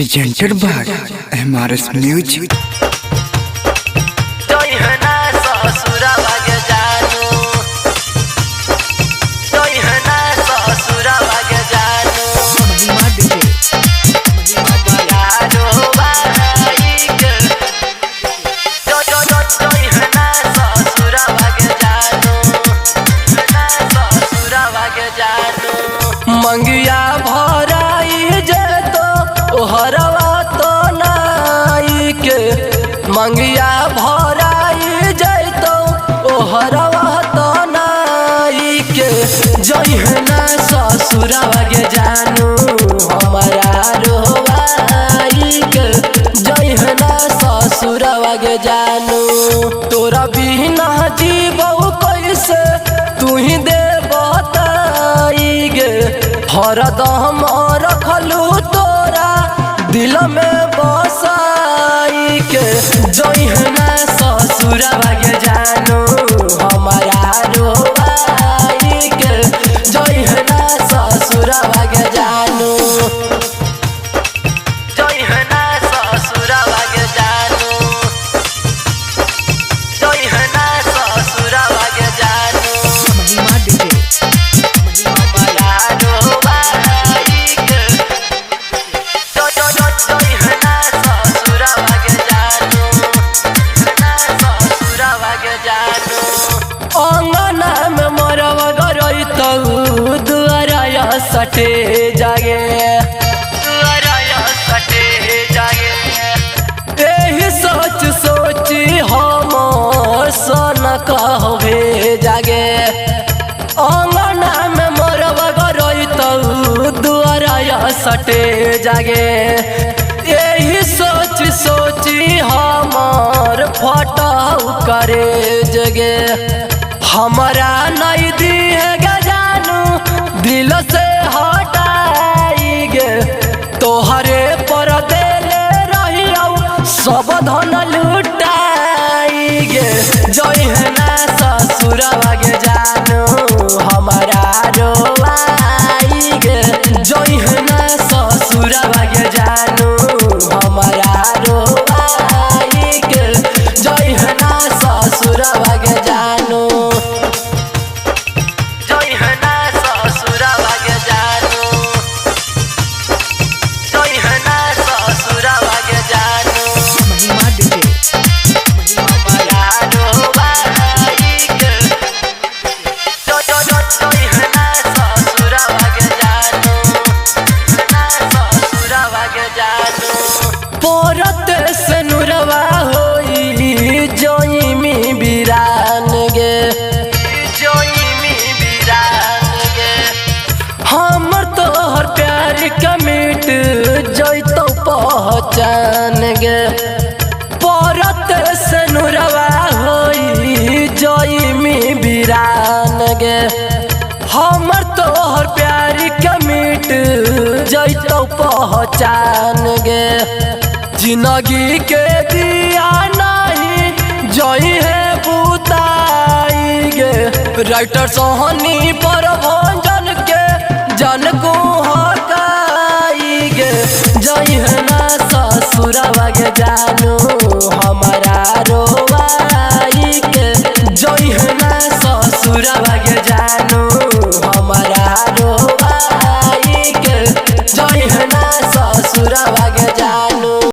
presented by MRS Music। मंगिया भराई जेतो ओहरवा तो नाई के मंगिया भराई जेतो ओहरवा तो नाई के जइहना ससुरवा के जानू हमारा रोवाई के जइहना ससुरवा के जानू तोरा बिना जीवो कैसे तू ही दे बताई गे हरदम रखलू तोरा दिल में बसाई के जइहना ससुरवा के जानू हमारा रोवाई के जइहना ससुरवा के जानू जइहना ससुरवा के जानू जइहना ससुरवा के जानू अंगना में मरवा गरई तू दुआरा सटे जागे दुआरा सटे जागे एही सोच सोची हम सन कहवे जागे अंगना में मरवा गरई तू दुआरा सटे जागे यही सोच सोची हमार फटाऊ करे जगे हमारा नहीं दी है जानू दिल से हटाई गे तोहरे पर देले रही सब धन लुटाई गे जइहना ससुरवा के जानू हमारा रोवाई गे जइहना ससुरवा के जानू हमारा रोवाई गे जइहना ससुरवा के जानू जइहना ससुरवा के जानू जइहना ससुरवा के जानू हमारा रोवाई गे जइहना ससुरवा के जानू ससुरवा के जानू परत से नुरवा होई जोइमी बिरान गे जोइमी बिरान गे हमर तोहर प्यार के मिट जइतो पहचान गे परत से नुरवा होई जोइमी बिरान गे हमर तोहर प्यार के मिट जइतो पहचान गे जिंदगी के दिया नहीं जई है बुताई गे राइटर सोहनी पर भंजन के जन को हकाई गे जइहना ससुरवा के जानू हमारा रोवाई के जइहना ससुरवा के जानू हमारा रोवाई के जइहना ससुरवा के जानू।